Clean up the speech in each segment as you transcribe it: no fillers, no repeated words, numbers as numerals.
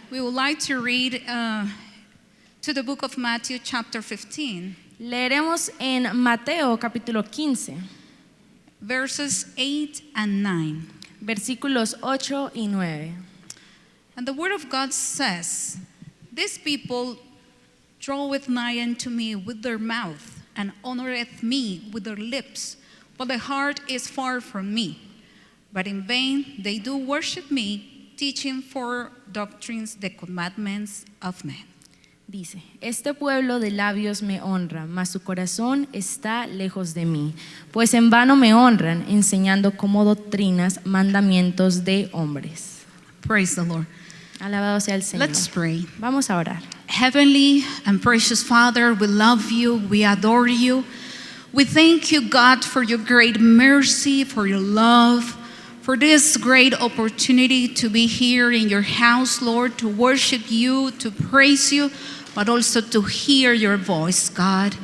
We would like to read to the book of Matthew chapter 15, Leeremos en Mateo capítulo 15, verses 8 and 9. versículos 8 y 9. And the word of God says, "These people draweth nigh unto me with their mouth, and honoreth me with their lips, but the heart is far from me. But in vain they do worship me, teaching for doctrines the commandments of men." Dice, este pueblo de labios me honra, mas su corazón está lejos de mí, pues en vano me honran, enseñando como doctrinas mandamientos de hombres. Praise the Lord. Alabado sea el Señor. Let's pray. Vamos a orar. Heavenly and precious Father, we love you, we adore you. We thank you, God, for your great mercy, for your love, for this great opportunity to be here in your house, Lord, to worship you, to praise you, but also to hear your voice, God.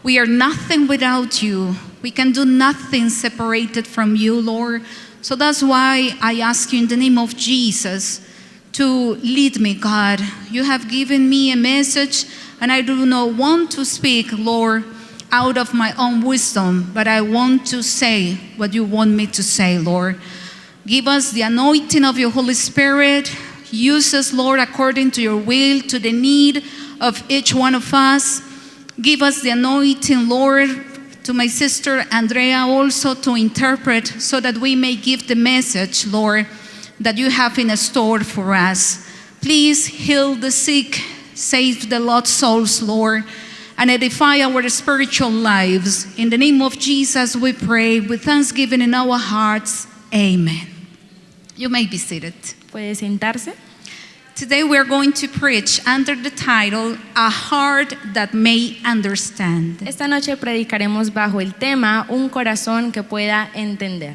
We are nothing without you. We can do nothing separated from you, Lord. So that's why I ask you in the name of Jesus to lead me, God. You have given me a message, and I do not want to speak, Lord, out of my own wisdom, but I want to say what you want me to say, Lord. Give us the anointing of your Holy Spirit. Use us, Lord, according to your will, to the need of each one of us. Give us the anointing, Lord, to my sister Andrea also to interpret, so that we may give the message, Lord, that you have in store for us. Please heal the sick, save the lost souls, Lord, and edify our spiritual lives. In the name of Jesus we pray with thanksgiving in our hearts. Amen. You may be seated. ¿Puede sentarse? Today we are going to preach under the title, A Heart That May Understand. Esta noche predicaremos bajo el tema Un corazón que pueda entender.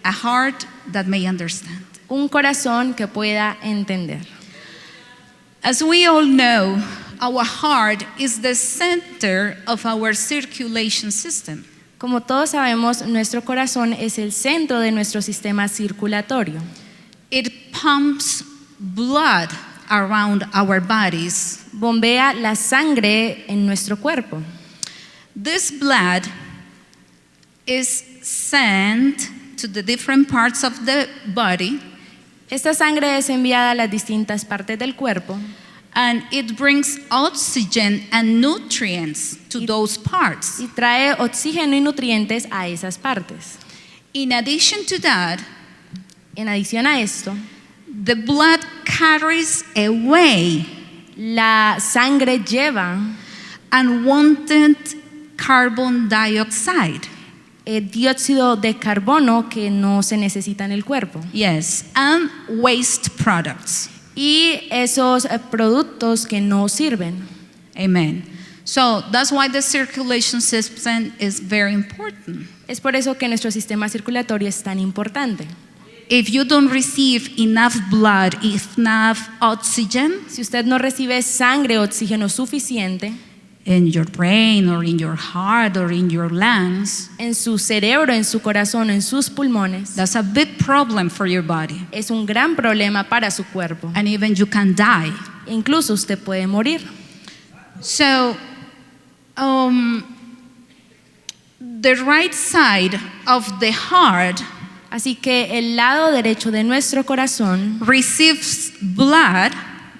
A heart that may understand. Un corazón que pueda entender. As we all know, our heart is the center of our circulation system. Como todos sabemos, nuestro corazón es el centro de nuestro sistema circulatorio. It pumps blood around our bodies. Bombea la sangre en nuestro cuerpo. This blood is sent to the different parts of the body, Esta sangre es enviada a las distintas partes del cuerpo and it brings oxygen and nutrients to those parts. y trae oxígeno y nutrientes a esas partes. In addition to that, En adición a esto, the blood carries away la sangre lleva unwanted carbon dioxide. dióxido de carbono que no se necesita en el cuerpo Yes, and waste products. y esos productos que no sirven. Amen. So that's why the circulation system is very important. Es por eso que nuestro sistema circulatorio es tan importante. If you don't receive enough blood, enough oxygen Si usted no recibe sangre o oxígeno suficiente in your brain or in your heart or in your lungs, en su cerebro, en su corazón, en sus pulmones, that's a big problem for your body. es un gran problema para su cuerpo. And even you can die. Incluso usted puede morir. So, the right side of the heart Así que el lado derecho de nuestro corazón receives blood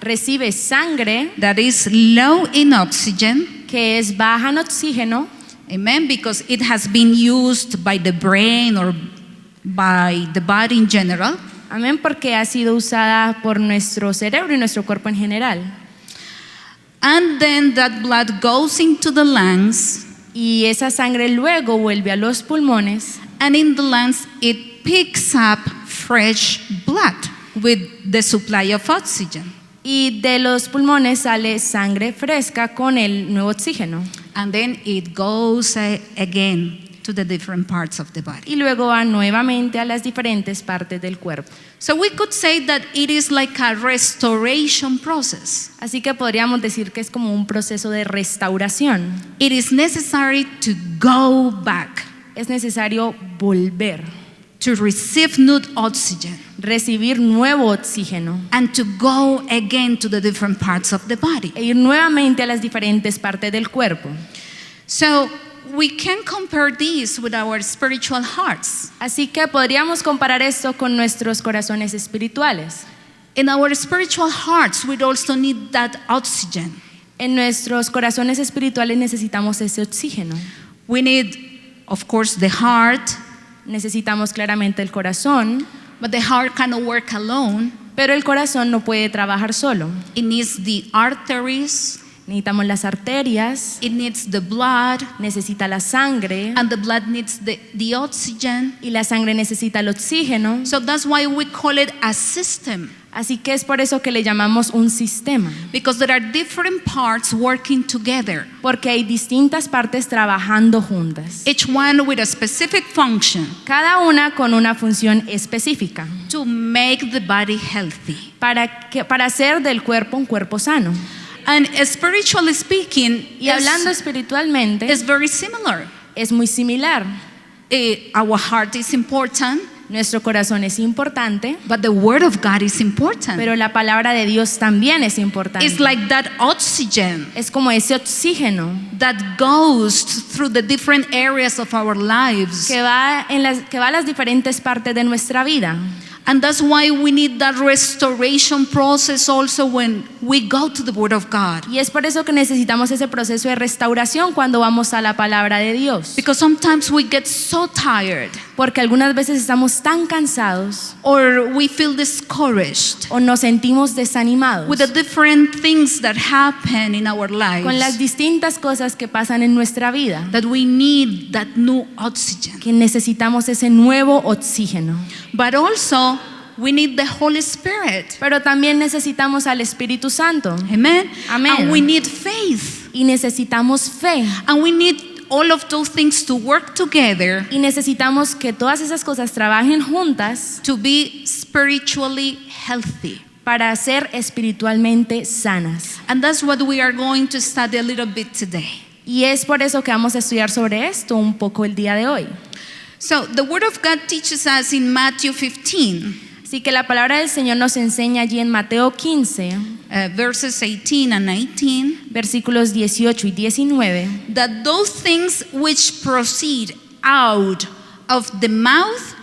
recibe sangre that is low in oxygen. que es baja en oxígeno, Amen, because it has been used by the brain or by the body in general. amén, porque ha sido usada por nuestro cerebro y nuestro cuerpo en general. And then that blood goes into the lungs, Y esa sangre luego vuelve a los pulmones and in the lungs it picks up fresh blood with the supply of oxygen. y de los pulmones sale sangre fresca con el nuevo oxígeno. And then it goes again to the different parts of the body. Y luego va nuevamente a las diferentes partes del cuerpo. So we could say that it is like a restoration process. Así que podríamos decir que es como un proceso de restauración. It is necessary to go back, Es necesario volver, to receive new oxygen recibir nuevo oxígeno and to go again to the different parts of the body. e ir nuevamente a las diferentes partes del cuerpo. So we can compare this with our spiritual hearts. Así que podríamos comparar esto con nuestros corazones espirituales. In our spiritual hearts, we also need that oxygen. En nuestros corazones espirituales necesitamos ese oxígeno. We need, of course, the heart, Necesitamos claramente el corazón, but the heart cannot work alone. pero el corazón no puede trabajar solo. It needs the arteries, Necesitamos las arterias, it needs the blood, necesita la sangre and the blood needs the oxygen. y la sangre necesita el oxígeno. So that's why we call it a system, Así que es por eso que le llamamos un sistema, because there are different parts working together, porque hay distintas partes trabajando juntas, each one with a specific function cada una con una función específica to make the body healthy. para hacer del cuerpo un cuerpo sano. And spiritually speaking, Y hablando espiritualmente, is very similar. es muy similar. Our heart is important, Nuestro corazón es importante, but the word of God is important. pero la palabra de Dios también es importante. It's like that oxygen Es como ese oxígeno that goes through the different areas of our lives. que va a las diferentes partes de nuestra vida. And that's why we need that restoration process also when we go to the Word of God. Y es por eso que necesitamos ese proceso de restauración cuando vamos a la palabra de Dios. Because sometimes we get so tired Porque algunas veces estamos tan cansados or we feel discouraged o nos sentimos desanimados with the different things that happen in our con las lives distintas cosas que pasan en nuestra vida, that we need that new oxygen. que necesitamos ese nuevo oxígeno. But also we need the Holy Spirit. Pero también necesitamos al Espíritu Santo. Amen. Amen. And we need faith. Y necesitamos fe. And we need all of those things to work together Y necesitamos que todas esas cosas trabajen juntas to be spiritually healthy. para ser espiritualmente sanas. And that's what we are going to study a little bit today. Y es por eso que vamos a estudiar sobre esto un poco el día de hoy. So the Word of God teaches us in Matthew 15, Así que la palabra del Señor nos enseña allí en Mateo 15, verses 18 and 19, versículos 18 y 19, that those things which proceed out of the mouth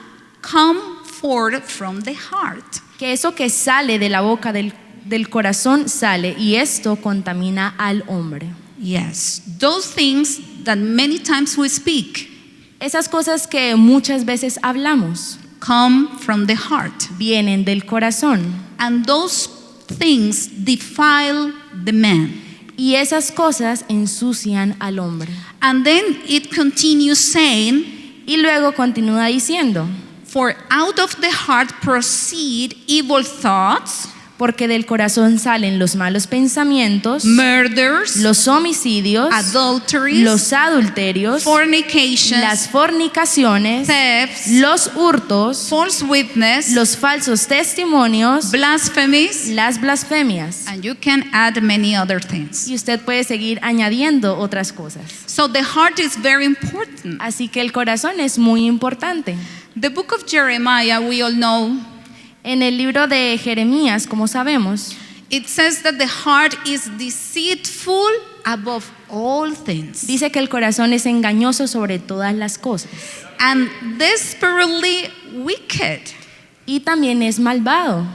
come forth from the heart. que eso que sale de la boca del corazón sale y esto contamina al hombre. Yes, those things that many times we speak Esas cosas que muchas veces hablamos come from the heart. vienen del corazón And those things defile the man. y esas cosas ensucian al hombre. And then it continues saying, Y luego continúa diciendo, for out of the heart proceed evil thoughts, porque del corazón salen los malos pensamientos, murders, los homicidios, adulteries, los adulterios, fornications, las fornicaciones, thefts, los hurtos, false witness, los falsos testimonios, blasphemies, las blasfemias. and you can add many other things. Y usted puede seguir añadiendo otras cosas. So the heart is very important. Así que el corazón es muy importante. The book of Jeremiah, we all know, En el libro de Jeremías, como sabemos, it says that the heart is deceitful above all things dice que el corazón es engañoso sobre todas las cosas and desperately wicked. y también es malvado.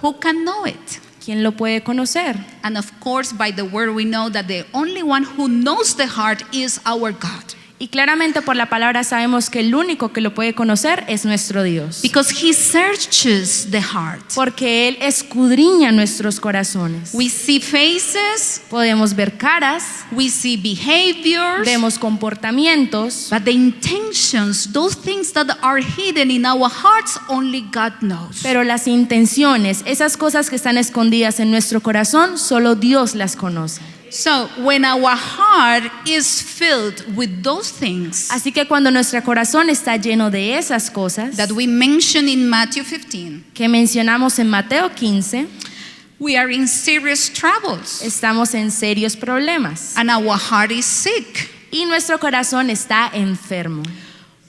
Who can know it? ¿Quién lo puede conocer? And of course, by the word, we know that the only one who knows the heart is our God, Y claramente por la palabra sabemos que el único que lo puede conocer es nuestro Dios. because He searches the heart. Porque Él escudriña nuestros corazones. We see faces, Podemos ver caras, we see behaviors, vemos comportamientos, but the intentions, those things that are hidden in our hearts, only God knows. pero las intenciones, esas cosas que están escondidas en nuestro corazón, solo Dios las conoce. So when our heart is filled with those things Así que cuando nuestro corazón está lleno de esas cosas that we mentioned in Matthew 15, que mencionamos en Mateo 15, we are in serious troubles estamos en serios problemas and our heart is sick. y nuestro corazón está enfermo.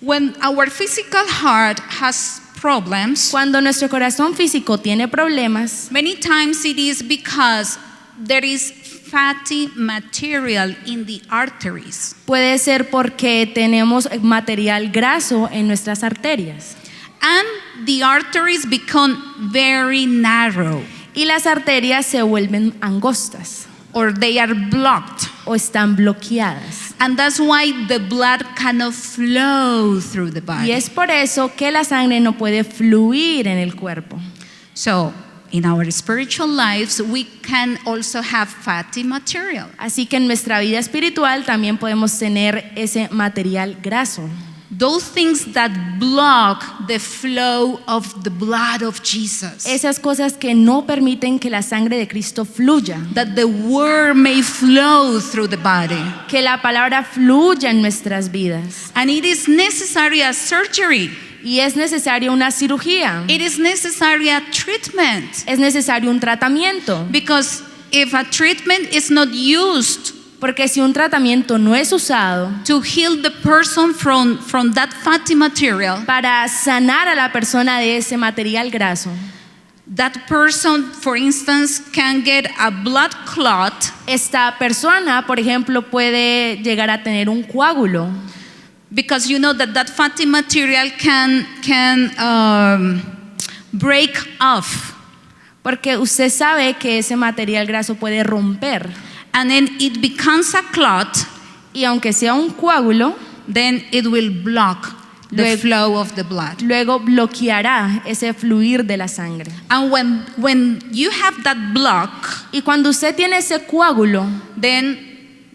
When our physical heart has problems, Cuando nuestro corazón físico tiene problemas, many times it is because there is fatty material in the arteries. puede ser porque tenemos material graso en nuestras arterias. And the arteries become very narrow, Y las arterias se vuelven angostas or they are blocked. o están bloqueadas. And that's why the blood cannot flow through the Y body. es por eso que la sangre no puede fluir en el cuerpo. So, in our spiritual lives, we can also have fatty material. Así que en nuestra vida espiritual también podemos tener ese material graso. Those things that block the flow of the blood of Jesus. Esas cosas que no permiten que la sangre de Cristo fluya. That the word may flow through the body. Que la palabra fluya en nuestras vidas. And it is necessary a surgery. Y es necesaria una cirugía. It is necessary a treatment. Es necesario un tratamiento. Because if a treatment is not used Porque si un tratamiento no es usado to heal the person from that fatty material, para sanar a la persona de ese material graso, that person, for instance, can get a blood clot esta persona, por ejemplo, puede llegar a tener un coágulo. because you know that fatty material can break off. Porque usted sabe que ese material graso puede romper. And then it becomes a clot, Y aunque sea un coágulo, then it will block the Luego- flow of the blood. luego bloqueará ese fluir de la sangre. And when you have that block, Y cuando usted tiene ese coágulo, then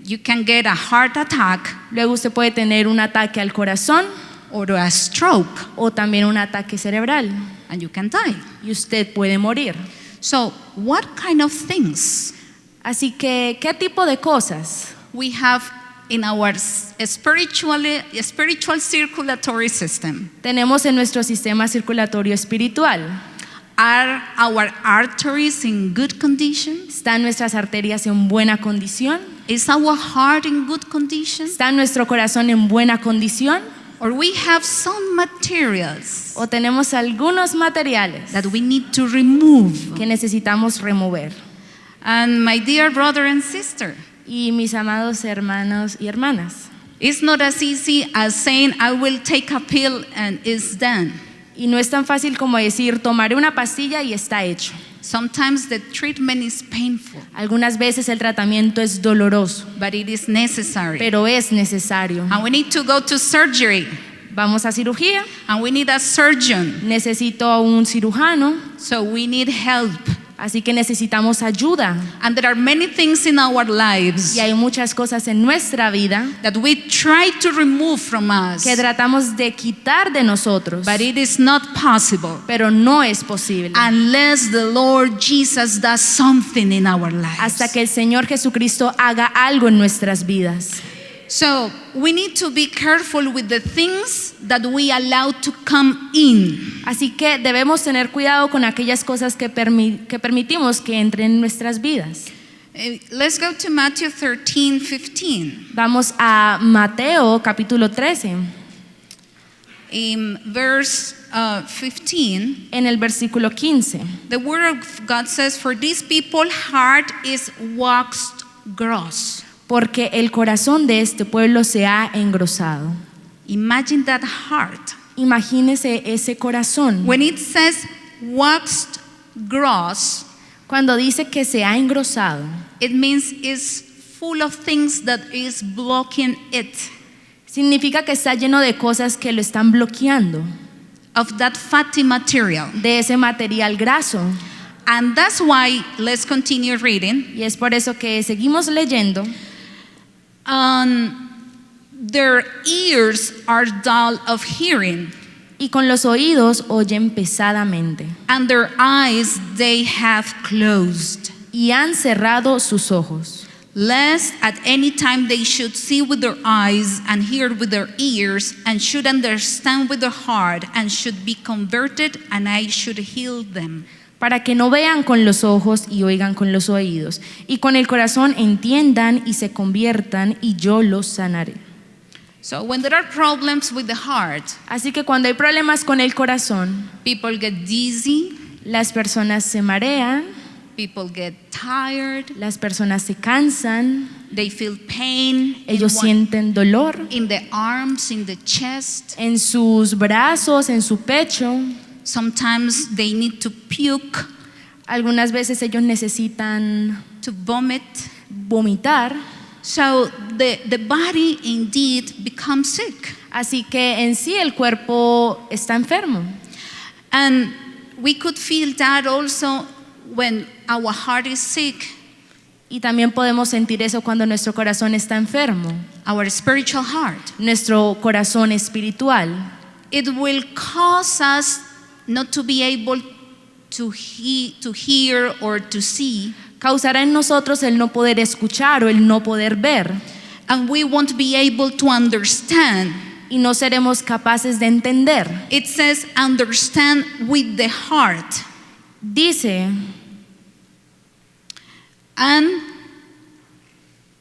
you can get a heart attack luego usted puede tener un ataque al corazón or a stroke, o también un ataque cerebral. and you can die. Y usted puede morir. So, what kind of things Así que, ¿qué tipo de cosas we have in our spiritual circulatory system? tenemos en nuestro sistema circulatorio espiritual? Are our arteries in good condition? ¿Están nuestras arterias en buena condición? Is our heart in good condition? ¿Está nuestro corazón en buena condición? Or we have some materials ¿O tenemos algunos materiales that we need to remove? que necesitamos remover? And my dear brother and sister, Y mis amados hermanos y hermanas, it's not as easy as saying, I will take a pill and it's done. y no es tan fácil como decir, tomaré una pastilla y está hecho. Sometimes the treatment is painful, Algunas veces el tratamiento es doloroso, but it is necessary. pero es necesario. And we need to go to surgery, Vamos a cirugía, and we need a surgeon. necesito a un cirujano, So we need help. así que necesitamos ayuda. And there are many things in our lives Y hay muchas cosas en nuestra vida that we try to remove from us, que tratamos de quitar de nosotros, but it is not possible pero no es posible unless the Lord Jesus does something in our lives. hasta que el Señor Jesucristo haga algo en nuestras vidas. So we need to be careful with the things that we allow to come in. Así que debemos tener cuidado con aquellas cosas que permitimos que entren en nuestras vidas. Let's go to Matthew 13:15. Vamos a Mateo capítulo 13, In verse 15, en el versículo 15. the word of God says, "For these people's heart is waxed gross." Porque el corazón de este pueblo se ha engrosado. Imagine that heart. Imagínese ese corazón. When it says waxed gross, Cuando dice que se ha engrosado, it means it's full of things that is blocking it, significa que está lleno de cosas que lo están bloqueando, of that fatty material. de ese material graso. And that's why, let's continue reading. Y es por eso que seguimos leyendo. Their ears are dull of hearing, Y con los oídos oyen pesadamente. and their eyes they have closed, Y han cerrado sus ojos, lest at any time they should see with their eyes and hear with their ears and should understand with their heart and should be converted and I should heal them. para que no vean con los ojos y oigan con los oídos, y con el corazón entiendan y se conviertan, y yo los sanaré. So when there are problems with the heart, Así que cuando hay problemas con el corazón, people get dizzy, las personas se marean, people get tired, las personas se cansan, they feel pain ellos sienten dolor in the arms, in the chest. en sus brazos, en su pecho. Sometimes they need to puke, Algunas veces ellos necesitan to vomit. vomitar. So the body indeed becomes sick. Así que en sí el cuerpo está enfermo. And we could feel that also when our heart is sick, Y también podemos sentir eso cuando nuestro corazón está enfermo, our spiritual heart. nuestro corazón espiritual. It will cause us not to be able to hear or to see, Causará en nosotros el no poder escuchar o el no poder ver. and we won't be able to understand. Y no seremos capaces de entender. It says understand with the heart. Dice, And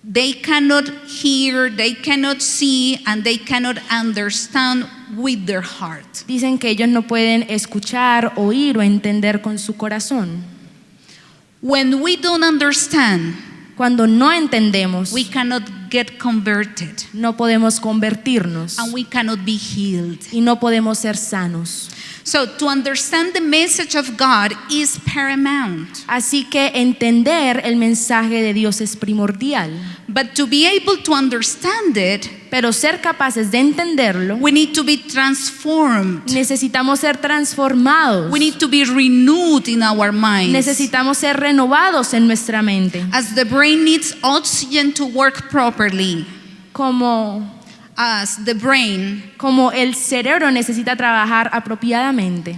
they cannot hear, they cannot see, and they cannot understand with their heart. dicen que ellos no pueden escuchar, oír o entender con su corazón. When we don't understand, Cuando no entendemos, we cannot get converted, no podemos convertirnos and we cannot be healed. y no podemos ser sanos. So to understand the message of God is paramount. Así que entender el mensaje de Dios es primordial. But to be able to understand it, Pero ser capaces de entenderlo, we need to be transformed. necesitamos ser transformados. We need to be renewed in our minds. Necesitamos ser renovados en nuestra mente. As the brain needs oxygen to work properly, Como como el cerebro necesita trabajar apropiadamente.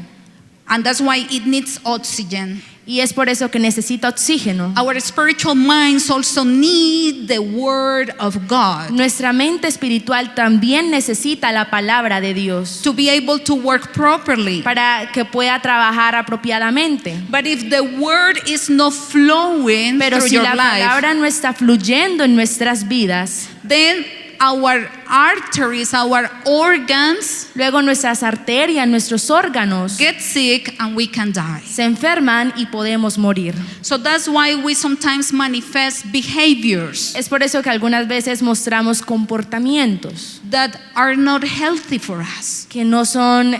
and that's why it needs oxygen. Y es por eso que necesita oxígeno. Our spiritual minds also need the word of God Nuestra mente espiritual también necesita la palabra de Dios to be able to work properly. para que pueda trabajar apropiadamente. But if the word is not flowing Pero through si your la life, palabra no está fluyendo en nuestras vidas, then our arteries, our organs luego nuestras arterias, nuestros órganos get sick and we can die. se enferman y podemos morir. So that's why we sometimes manifest behaviors Es por eso que algunas veces mostramos comportamientos that are not healthy for us. que no son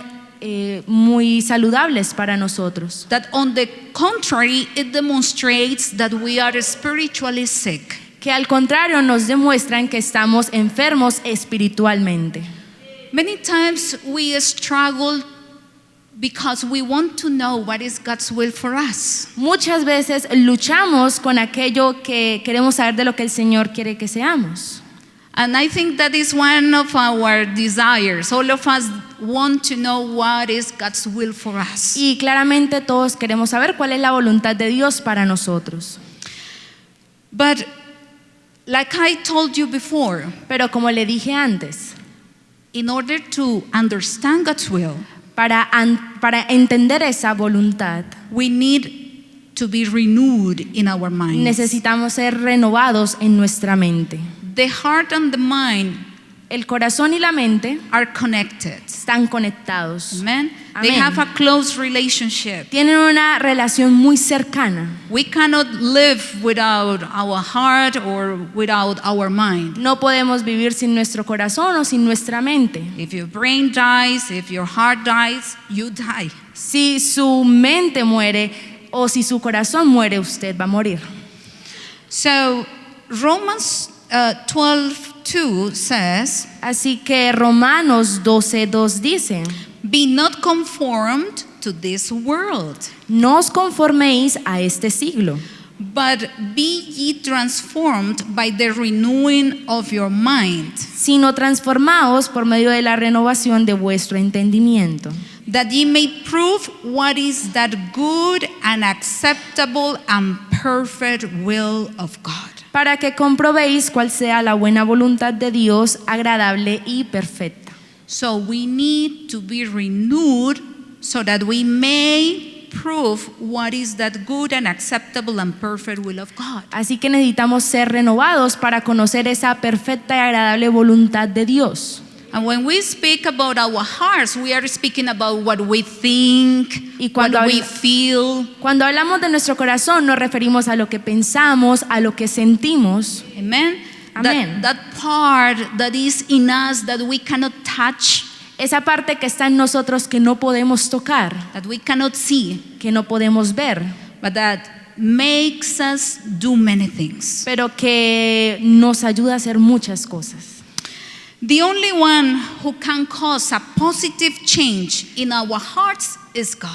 muy saludables para nosotros. That on the contrary, it demonstrates that we are spiritually sick. Que al contrario nos demuestran que estamos enfermos espiritualmente. Many times we struggle because we want to know what is God's will for us. Muchas veces luchamos con aquello que queremos saber de lo que el Señor quiere que seamos. And I think that is one of our desires. All of us want to know what is God's will for us. Y claramente todos queremos saber cuál es la voluntad de Dios para nosotros. But like I told you before, Pero como le dije antes, in order to understand God's will, para entender esa voluntad, we need to be renewed in our minds. necesitamos ser renovados en nuestra mente. The heart and the mind El corazón y la mente are connected. están conectados. Amen. They Amen. have a close relationship. Tienen una relación muy cercana. We cannot live without our heart or without our mind. No podemos vivir sin nuestro corazón o sin nuestra mente. If your brain dies, if your heart dies, you die. Si su mente muere o si su corazón muere, usted va a morir. So Romans 12:2 says, Así que Romanos 12:2 dice, "Be not conformed to this world, no os conforméis a este siglo, but be ye transformed by the renewing of your mind, sino transformaos por medio de la renovación de vuestro entendimiento, that ye may prove what is that good and acceptable and perfect will of God." para que comprobéis cuál sea la buena voluntad de Dios, agradable y perfecta. So we need to be renewed so that we may prove what is that good and acceptable and perfect will of God. Así que necesitamos ser renovados para conocer esa perfecta y agradable voluntad de Dios. And when we speak about our hearts, we are speaking about what we think, Y cuando what we habla- feel. Cuando hablamos de nuestro corazón nos referimos a lo que pensamos, a lo que sentimos. Amen? Amen. That part that is in us that we cannot touch, Esa parte que está en nosotros que no podemos tocar, that we cannot see, que no podemos ver, but that makes us do many things. pero que nos ayuda a hacer muchas cosas. The only one who can cause a positive change in our hearts is God.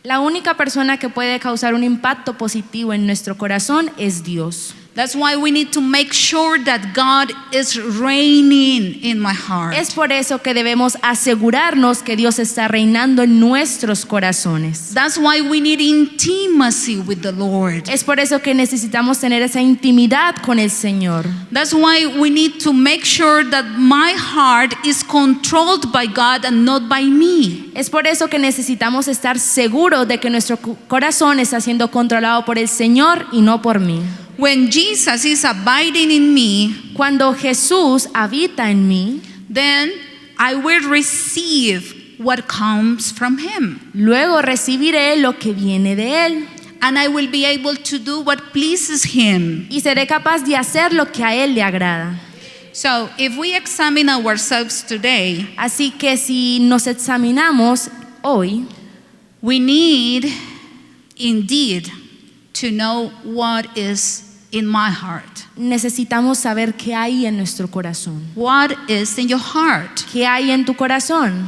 La única persona que puede causar un impacto positivo en nuestro corazón es Dios. That's why we need to make sure that God is reigning in my heart. Es por eso que debemos asegurarnos que Dios está reinando en nuestros corazones. That's why we need intimacy with the Lord. Es por eso que necesitamos tener esa intimidad con el Señor. That's why we need to make sure that my heart is controlled by God and not by me. Es por eso que necesitamos estar seguros de que nuestro corazón está siendo controlado por el Señor y no por mí. When Jesus is abiding in me, Cuando Jesús habita en mí, then I will receive what comes from him. luego recibiré lo que viene de Él And I will be able to do what pleases him. y seré capaz de hacer lo que a Él le agrada. So if we examine ourselves today, Así que si nos examinamos hoy, we need indeed to know what is in my heart. necesitamos saber qué hay en nuestro corazón. What is in your heart? ¿Qué hay en tu corazón?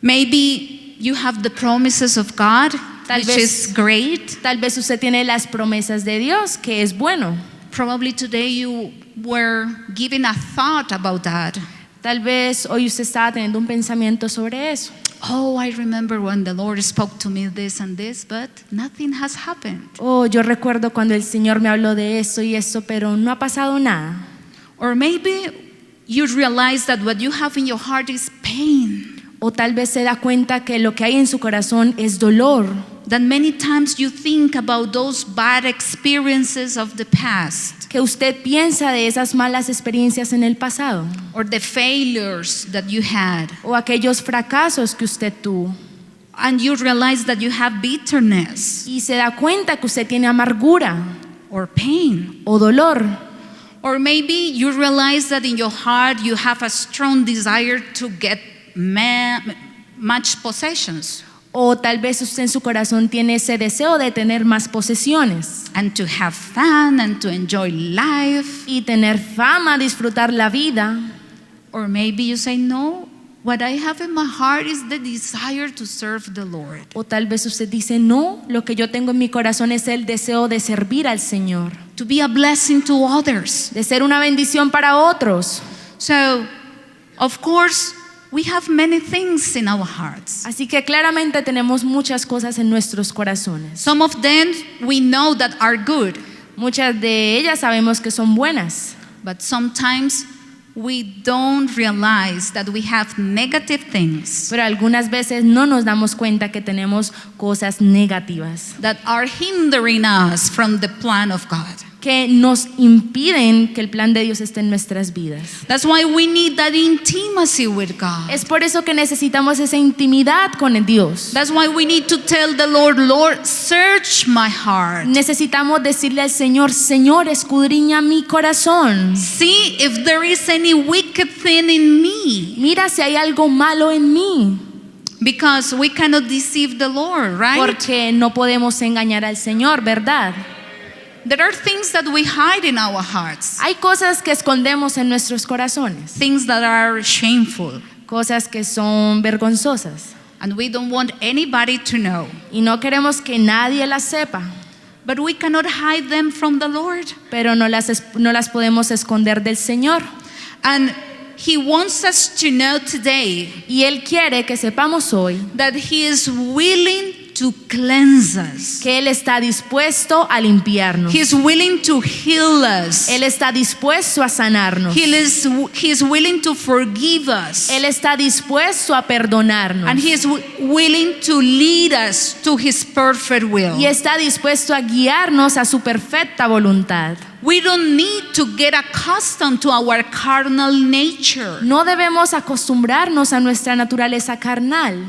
Maybe you have the promises of God, Tal which vez- is great. Tal vez usted tiene las promesas de Dios, que es bueno. Probably today you were giving a thought about that. Tal vez hoy usted estaba teniendo un pensamiento sobre eso. Oh, I remember when the Lord spoke to me this and this, but nothing has happened. Oh, yo recuerdo cuando el Señor me habló de esto y esto, pero no ha pasado nada. Or maybe you realize that what you have in your heart is pain. O tal vez se da cuenta que lo que hay en su corazón es dolor. That many times you think about those bad experiences of the past Que usted piensa de esas malas experiencias en el pasado. or the failures that you had. O aquellos fracasos que usted tuvo. And you realize that you have bitterness Y se da cuenta que usted tiene amargura or pain. o dolor. Or maybe you realize that in your heart you have a strong desire to get much possessions O tal vez usted en su corazón tiene ese deseo de tener más posesiones and to have fun and to enjoy life. y tener fama, disfrutar la vida. Or maybe you say, no, what I have in my heart is the desire to serve the Lord. O tal vez usted dice, no, lo que yo tengo en mi corazón es el deseo de servir al Señor, To be a blessing to others. de ser una bendición para otros. So, of course, we have many things in our hearts. Así que claramente tenemos muchas cosas en nuestros corazones. Some of them we know that are good, Muchas de ellas sabemos que son buenas, but sometimes we don't realize that we have negative things pero algunas veces no nos damos cuenta que tenemos cosas negativas that are hindering us from the plan of God. que nos impiden que el plan de Dios esté en nuestras vidas. That's why we need that intimacy with God. Es por eso que necesitamos esa intimidad con el Dios. That's why we need to tell the Lord, Lord, search my heart. Necesitamos decirle al Señor, Señor, escudriña mi corazón. See if there is any wicked thing in me. Mira si hay algo malo en mí, Because we cannot deceive the Lord, right? porque no podemos engañar al Señor, ¿verdad? There are things that we hide in our hearts, Hay cosas que escondemos en nuestros corazones, things that are shameful, cosas que son vergonzosas and we don't want anybody to know. y no queremos que nadie las sepa, But we cannot hide them from the Lord. pero no las podemos esconder del Señor. And He wants us to know today Y Él quiere que sepamos hoy that He is willing to cleanse us. que Él está dispuesto a limpiarnos. He's willing to heal us. Él está dispuesto a sanarnos. He's willing to forgive us. Él está dispuesto a perdonarnos. And He is willing to lead us to His perfect will. Y está dispuesto a guiarnos a su perfecta voluntad. We don't need to get accustomed to our carnal nature, No debemos acostumbrarnos a nuestra naturaleza carnal,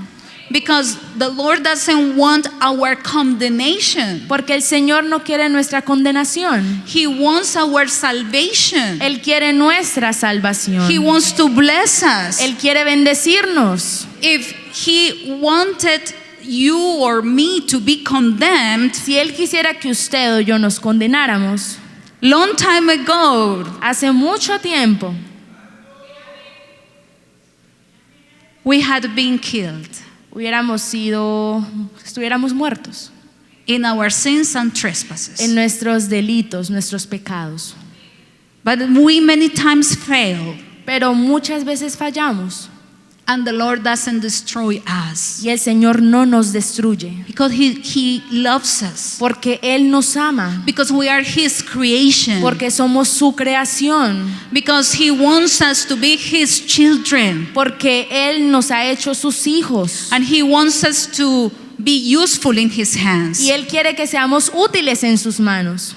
because the Lord doesn't want our condemnation. porque el Señor no quiere nuestra condenación. He wants our salvation. Él quiere nuestra salvación. He wants to bless us. Él quiere bendecirnos. If He wanted you or me to be condemned, Si Él quisiera que usted o yo nos condenáramos, long time ago, hace mucho tiempo we had been killed estuviéramos muertos in our sins and trespasses. en nuestros delitos, nuestros pecados. But we many times fail, Pero muchas veces fallamos and the Lord doesn't destroy us, y el Señor no nos destruye, because He loves us, porque Él nos ama, because we are His creation, porque somos su creación, because He wants us to be His children, porque Él nos ha hecho sus hijos and He wants us to be useful in His hands. y Él quiere que seamos útiles en sus manos.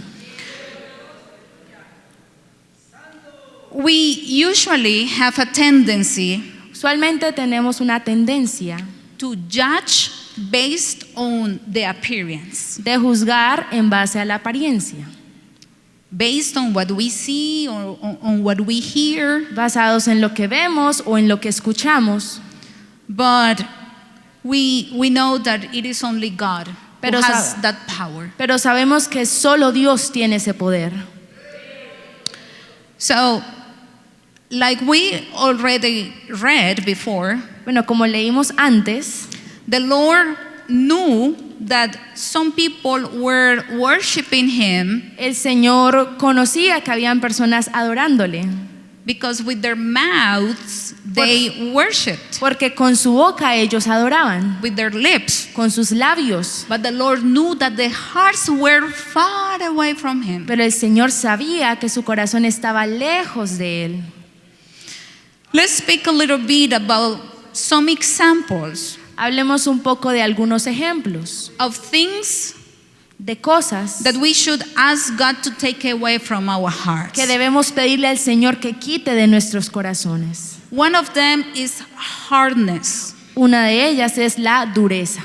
We usually have a tendency Usualmente tenemos una tendencia to judge based on the appearance, de juzgar en base a la apariencia, based on what we see or on what we hear. basados en lo que vemos o en lo que escuchamos. But we know that it is only God Pero who has sab- that power. Pero sabemos que solo Dios tiene ese poder. So, like we already read before, Bueno, como leímos antes, the Lord knew that some people were worshiping Him el Señor conocía que habían personas adorándole, because with their mouths they worshipped, porque con su boca ellos adoraban, with their lips. con sus labios. But the Lord knew that the hearts were far away from Him. Pero el Señor sabía que su corazón estaba lejos de Él. Let's speak a little bit about some examples Hablemos un poco de algunos ejemplos of things de cosas that we should ask God to take away from our hearts. que debemos pedirle al Señor que quite de nuestros corazones. One of them is hardness. Una de ellas es la dureza.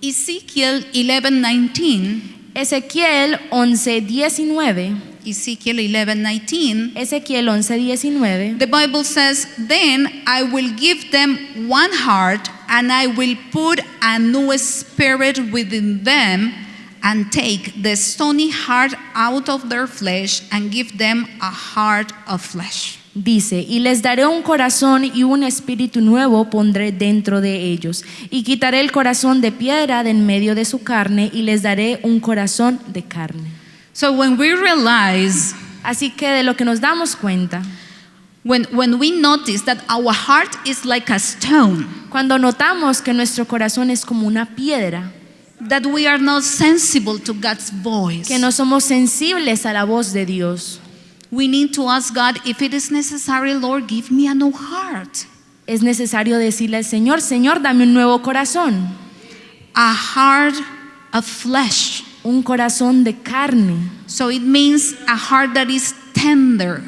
Ezekiel 11:19. Ezequiel 11:19. Ezekiel 11:19. Ezequiel 11:19. The Bible says, "Then I will give them one heart, and I will put a new spirit within them, and take the stony heart out of their flesh, and give them a heart of flesh." Dice, y les daré un corazón y un espíritu nuevo pondré dentro de ellos, y quitaré el corazón de piedra de en medio de su carne, y les daré un corazón de carne. So when we realize, Así que de lo que nos damos cuenta, when we notice that our heart is like a stone, cuando notamos que nuestro corazón es como una piedra, that we are not sensible to God's voice, que no somos sensibles a la voz de Dios, we need to ask God, if it is necessary, Lord, give me a new heart, es necesario decirle al Señor, Señor, dame un nuevo corazón, a heart of flesh. un corazón de carne. So it means a heart that is tender.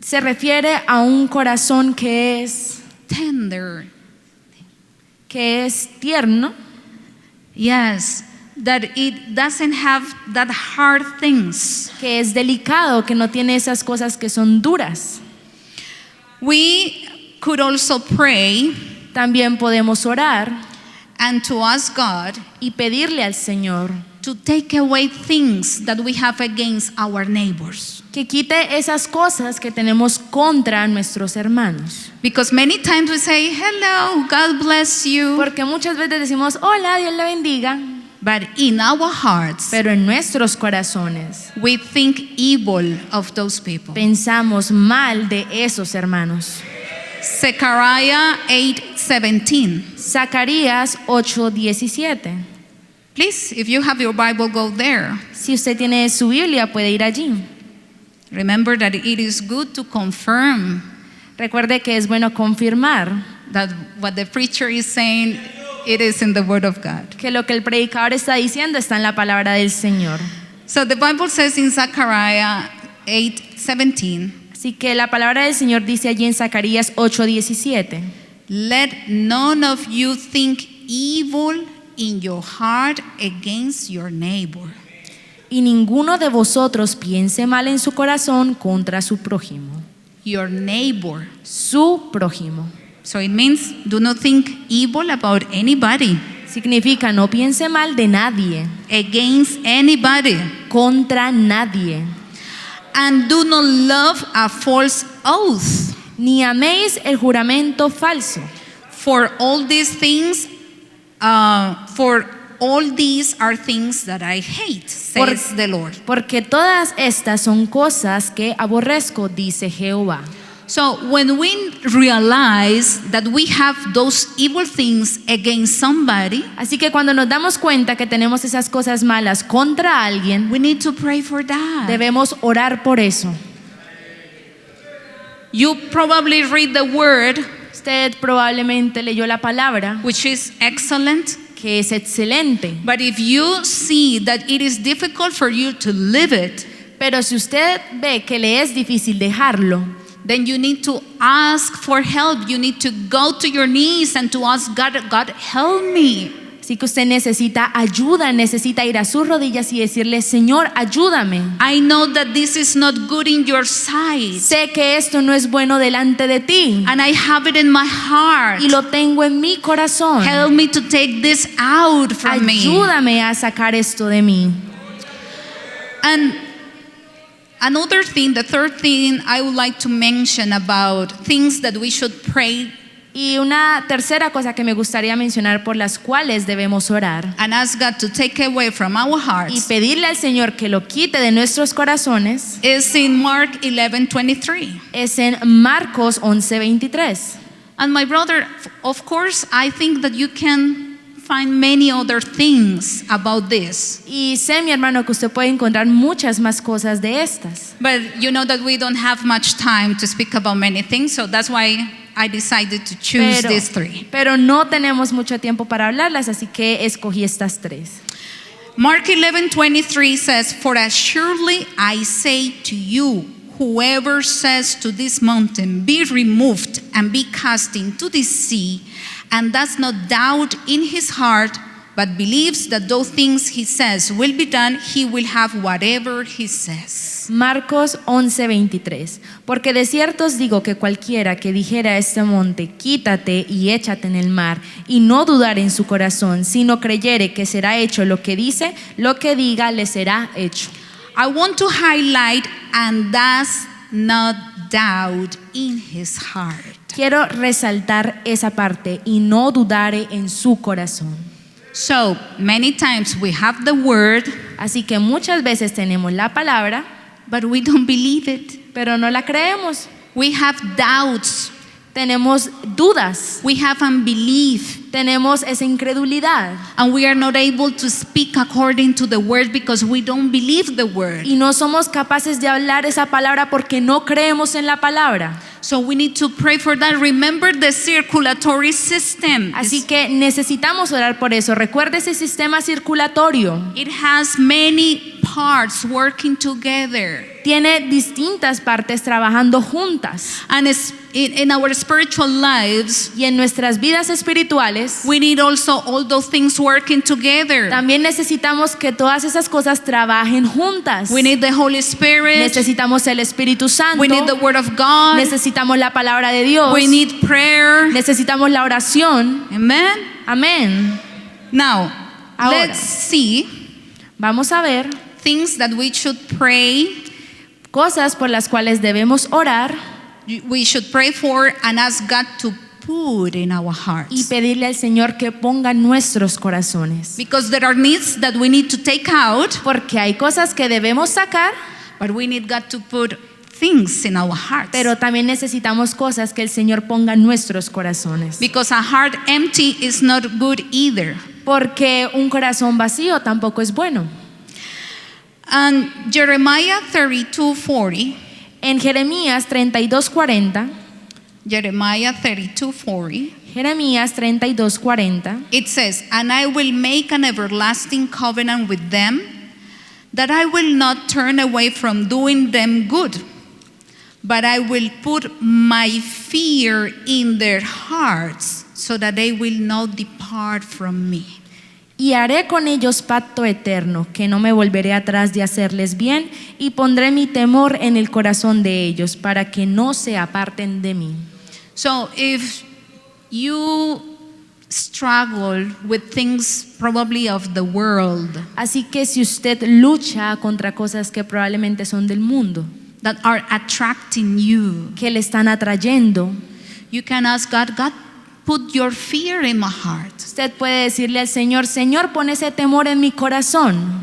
Se refiere a un corazón que es tierno, Yes, that it doesn't have that hard things. que es delicado, que no tiene esas cosas que son duras. We could also pray También podemos orar and to ask God y pedirle al Señor to take away things that we have against our neighbors. que quite esas cosas que tenemos contra nuestros hermanos. Because many times we say, hello, God bless you. Porque muchas veces decimos, hola, Dios le bendiga, But in our hearts, pero en nuestros corazones we think evil of those people. pensamos mal de esos hermanos. Zechariah 8:17. Zacarías 8:17. Please, if you have your Bible, go there. Si usted tiene su Biblia, puede ir allí. Remember that it is good to confirm Recuerde que es bueno confirmar that what the preacher is saying, it is in the Word of God. que lo que el predicador está diciendo está en la palabra del Señor. So the Bible says in Zechariah 8:17, Así que la palabra del Señor dice allí en Zacarías 8:17. let none of you think evil in your heart against your neighbor. Y ninguno de vosotros piense mal en su corazón contra su prójimo. Your neighbor. Su prójimo. So it means do not think evil about anybody, Significa no piense mal de nadie, against anybody. contra nadie. And do not love a false oath. Ni améis el juramento falso. For all these things, for all these are things that I hate, says the Lord. Porque todas estas son cosas que aborrezco, dice Jehová. So when we realize that we have those evil things against somebody, Así que cuando nos damos cuenta que tenemos esas cosas malas contra alguien, we need to pray for that. debemos orar por eso. You probably read the word, Usted probablemente leyó la palabra, which is excellent, que es excelente, but if you see that it is difficult for you to live it, pero si usted ve que le es difícil dejarlo, then you need to ask for help. You need to go to your knees and to ask God, God, help me. así que usted necesita ayuda, necesita ir a sus rodillas y decirle, Señor, ayúdame. I know that this is not good in your sight, Sé que esto no es bueno delante de ti and I have it in my heart. y lo tengo en mi corazón. Help me to take this out from me. Ayúdame a sacar esto de mí. And another thing, the third thing I would like to mention about things that we should pray Y una tercera cosa que me gustaría mencionar por las cuales debemos orar and ask God to take away from our y hearts pedirle al Señor que lo quite de nuestros corazones is in Mark 11:23. es en Marcos 11:23. And my brother, of course, I think that you can find many other things about this. Y sé, mi hermano, que usted puede encontrar muchas más cosas de estas. But you know that we don't have much time to speak about many things, so that's why I decided to choose these three. Pero no tenemos mucho tiempo para hablarlas, así que escogí estas tres. Mark 11:23 says, "For as surely I say to you, whoever says to this mountain, be removed and be cast into the sea, and does not doubt in his heart, but believes that those things he says will be done, he will have whatever he says." Marcos 11:23. Porque de cierto os digo que cualquiera que dijera a este monte, quítate y échate en el mar, y no dudar en su corazón, sino creyere que será hecho lo que dice, lo que diga le será hecho. I want to highlight, and does not doubt in his heart. Quiero resaltar esa parte, y no dudare en su corazón. So many times we have the word, Así que muchas veces tenemos la palabra, but we don't believe it. pero no la creemos. We have doubts. Tenemos dudas, We have unbelief. tenemos esa incredulidad And we are not able to speak according to the word because we don't believe the word. y no somos capaces de hablar esa palabra porque no creemos en la palabra. So we need to pray for that. Remember the circulatory system. Así que necesitamos orar por eso. Recuerde ese sistema circulatorio. It has many parts working together. Tiene distintas partes trabajando juntas. And in our spiritual lives, Y en nuestras vidas espirituales we need also all those things working together. también necesitamos que todas esas cosas trabajen juntas. We need the Holy Spirit. Necesitamos el Espíritu Santo. We need the Word of God. Necesitamos la palabra de Dios. We need prayer. Necesitamos la oración. Amen. Amén. Now, Ahora. let's see Vamos a ver things that we should pray. cosas por las cuales debemos orar We should pray for and ask God to put in our y hearts. pedirle al Señor que ponga en nuestros corazones. Because there are needs that we need to take out, Porque hay cosas que debemos sacar, but we need God to put things in our hearts. pero también necesitamos cosas que el Señor ponga en nuestros corazones. Because a heart empty is not good either. porque un corazón vacío tampoco es bueno. And Jeremiah 32:40, En Jeremías 32:40, Jeremiah 32:40, Jeremías 32:40, it says, "And I will make an everlasting covenant with them, that I will not turn away from doing them good, but I will put my fear in their hearts, so that they will not depart from me." y haré con ellos pacto eterno, que no me volveré atrás de hacerles bien, y pondré mi temor en el corazón de ellos, para que no se aparten de mí. So if you struggle with things probably of the world Así que si usted lucha contra cosas que probablemente son del mundo, that are attracting you, que le están atrayendo, you can ask God, God, put your fear in my heart. usted puede decirle al Señor, Señor, pon ese temor en mi corazón,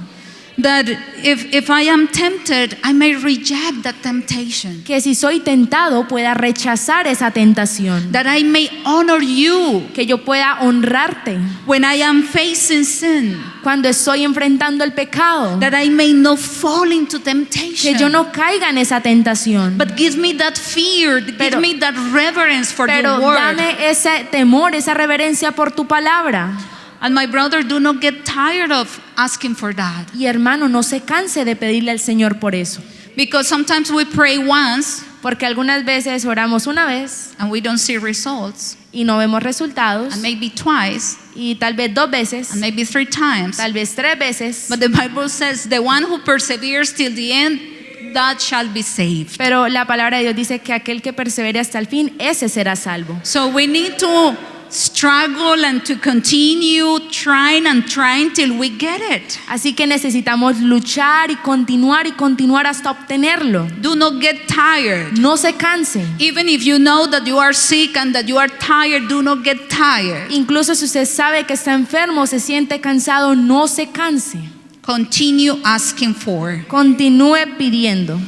That if I am tempted, I may reject that temptation. que si soy tentado pueda rechazar esa tentación, That I may honor you que yo pueda honrarte when I am facing sin. cuando estoy enfrentando el pecado, That I may not fall into que temptation. yo no caiga en esa tentación. But give me that fear, give Pero- me that reverence for Pero your word. dame ese temor, esa reverencia por tu palabra. And my brother, do not get tired of asking for that. Y hermano, no se canse de pedirle al Señor por eso, Because sometimes we pray once porque algunas veces oramos una vez and we don't see results. y no vemos resultados, And maybe twice, y tal vez 2 veces, and maybe 3 times. tal vez 3 veces, But the Bible says, the one who perseveres till the end, that shall be saved. pero la palabra de Dios dice que aquel que persevere hasta el fin, ese será salvo. So we need to struggle and to continue trying till we get it. Así que necesitamos luchar y continuar hasta obtenerlo. Do not get tired. No se canse. Even if you know that you are sick and that you are tired, do not get tired. Incluso si usted sabe que está enfermo, se siente cansado, no se canse. Continue asking for. Continúe pidiendo.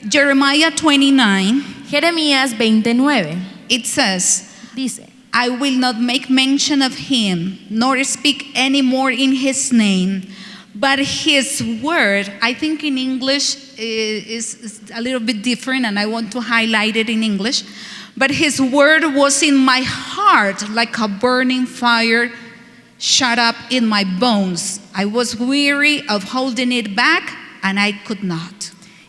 Jeremiah 29, Jeremías 29 it says, dice: I will not make mention of him, nor speak any more in his name, but his word, I think in English is a little bit different, and I want to highlight it in English. But his word was in my heart like a burning fire shut up in my bones. I was weary of holding it back, and I could not.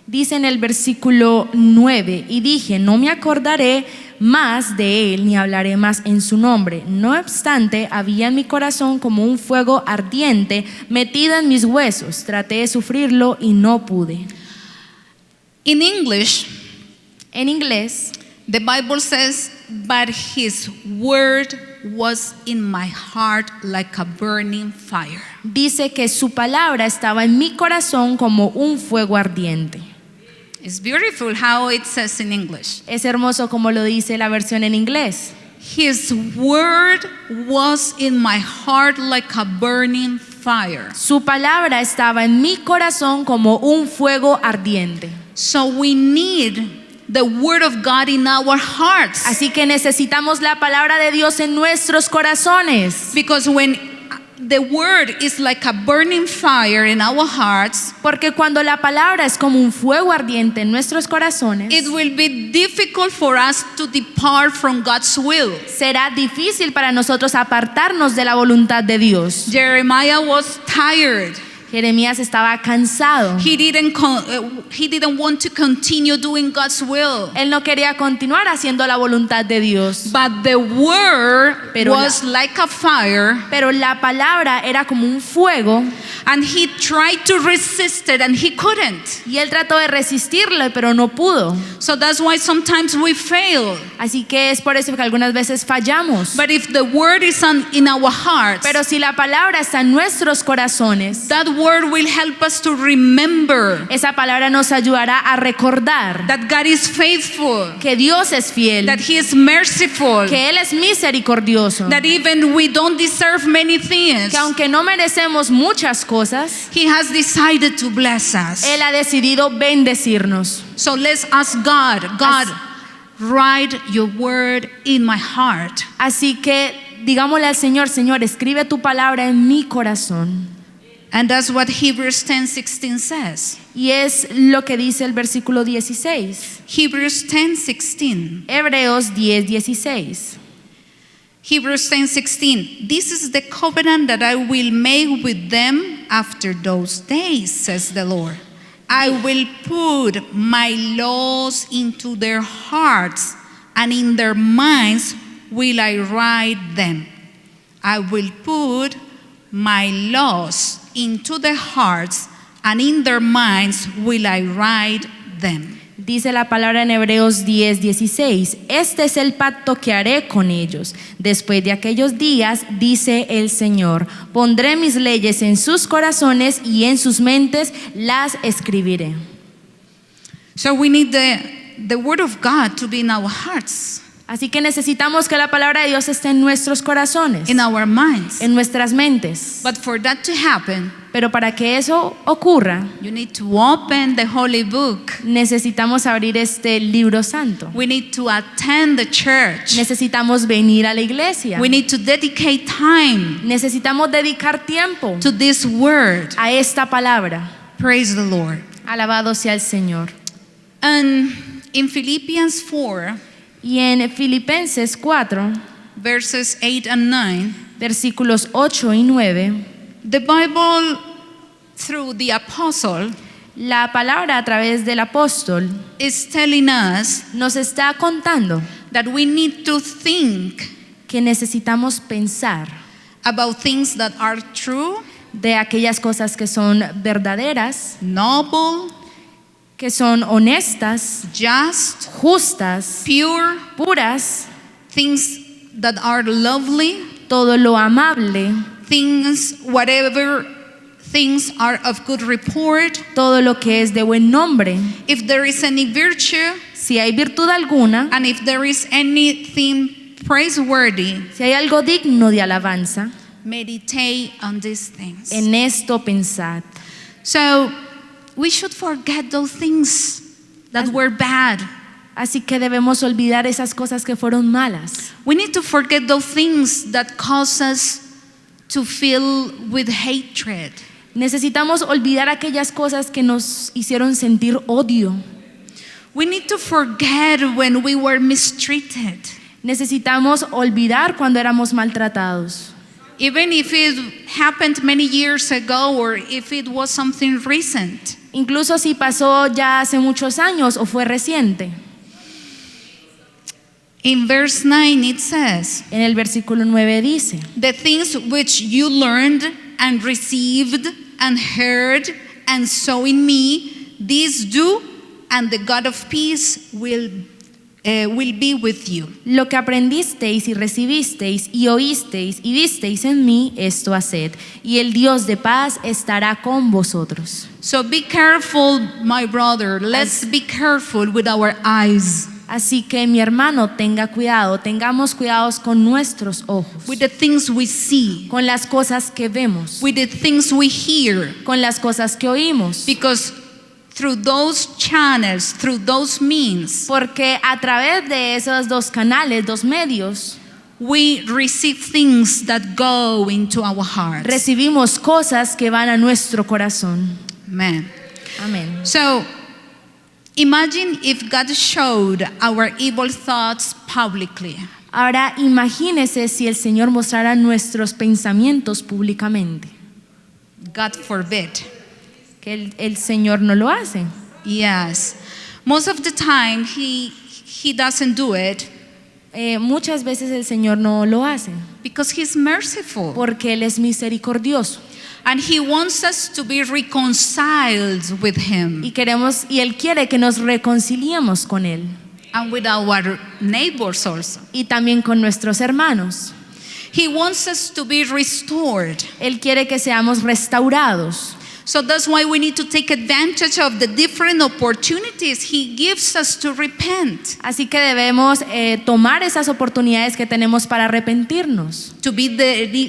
Dice en el versículo 9, y dije, no me acordaré más de él, ni hablaré más en su nombre. No obstante, había en mi corazón como un fuego ardiente metido en mis huesos. Traté de sufrirlo y no pude. In English, En inglés, the Bible says, but his word was in my heart like a burning fire. dice que su palabra estaba en mi corazón como un fuego ardiente. It's beautiful how it says in English. Es hermoso como lo dice la versión en inglés. His word was in my heart like a burning fire. Su palabra estaba en mi corazón como un fuego ardiente. So we need the word of God in our hearts. Así que necesitamos la palabra de Dios en nuestros corazones. Because when the word is like a burning fire in our hearts, Porque cuando la palabra es como un fuego ardiente en nuestros corazones, it will be difficult for us to depart from God's will. será difícil para nosotros apartarnos de la voluntad de Dios. Jeremiah was tired. Jeremías estaba cansado. He didn't want to continue doing God's will. Él no quería continuar haciendo la voluntad de Dios. But the word Pero was like a fire, Pero la palabra era como un fuego and he tried to resist it and he couldn't. y él trató de resistirlo, pero no pudo. So that's why sometimes we fail. Así que es por eso que algunas veces fallamos. But if the word is in our hearts, Pero si la palabra está en nuestros corazones, that word will help us to remember esa palabra nos ayudará a recordar that God is faithful, que Dios es fiel, that He is merciful, que Él es misericordioso, that even we don't deserve many things, que aunque no merecemos muchas cosas, He has decided to bless us. Él ha decidido bendecirnos. So let's ask God, God, write your word in my heart. Así que digámosle al Señor, Señor, escribe tu palabra en mi corazón. And that's what Hebrews 10:16 says. Y es lo que dice el versículo 16. Hebrews 10:16. Hebreos 10:16. Hebrews 10:16. This is the covenant that I will make with them after those days, says the Lord. I will put my laws into their hearts, and in their minds will I write them. I will put my laws into their hearts, and in their minds will I write them. Dice la palabra en Hebreos 10:16. Este es el pacto que haré con ellos. Después de aquellos días, dice el Señor, pondré mis leyes en sus corazones y en sus mentes las escribiré. So we need the word of God to be in our hearts, Así que necesitamos que la palabra de Dios esté en nuestros corazones, in our minds. en nuestras mentes. But for that to happen, Pero para que eso ocurra, you need to open the holy book. necesitamos abrir este libro santo. We need to attend the church. Necesitamos venir a la iglesia. We need to dedicate time Necesitamos dedicar tiempo to this word. a esta palabra. Praise the Lord. Alabado sea el Señor. And in Philippians 4, Y en Filipenses 4, verses 8 and 9, versículos 8 y 9, the Bible, through the apostle, la palabra a través del apóstol is telling us nos está contando that we need to think que necesitamos pensar about things that are true, de aquellas cosas que son verdaderas, noble, que son honestas, just, justas, pure, puras, things that are lovely, todo lo amable, things, whatever things are of good report. todo lo que es de buen nombre. If there is any virtue, Si hay virtud alguna, and if there is anything praiseworthy, si hay algo digno de alabanza, meditate on these things. en esto pensad. So we should forget those things that were bad. Así que debemos olvidar esas cosas que fueron malas. We need to forget those things that cause us to feel with hatred. Necesitamos olvidar aquellas cosas que nos hicieron sentir odio. We need to forget when we were mistreated. Necesitamos olvidar cuando éramos maltratados. Even if it happened many years ago or if it was something recent. Incluso si pasó ya hace muchos años o fue reciente. In verse 9 it says, En el versículo 9 dice, the things which you learned and received and heard and saw in me, these do, and the God of peace will be with you. lo que aprendisteis y recibisteis y oísteis y visteis en mí, esto haced, y el Dios de paz estará con vosotros. So be careful, my brother. Let's be careful with our eyes, Así que mi hermano, tengamos cuidados con nuestros ojos, with the things we see, con las cosas que vemos, with the things we hear, con las cosas que oímos, because through those channels, through those means, porque a través de esos dos canales, dos medios, we receive things that go into our hearts. recibimos cosas que van a nuestro corazón. Amen. Amén. So, imagine if God showed our evil thoughts publicly. Ahora imagínese si el Señor mostrara nuestros pensamientos públicamente, God forbid. que el Señor no lo hace. Yes. Most of the time, He doesn't do it Muchas veces el Señor no lo hace because He's merciful. porque Él es misericordioso And He wants us to be reconciled with Him y Él quiere que nos reconciliemos con Él and with our neighbors also. y también con nuestros hermanos. He wants us to be restored. Él quiere que seamos restaurados. So that's why we need to take advantage of the different opportunities He gives us to repent, Así que debemos tomar esas oportunidades que tenemos para arrepentirnos, to be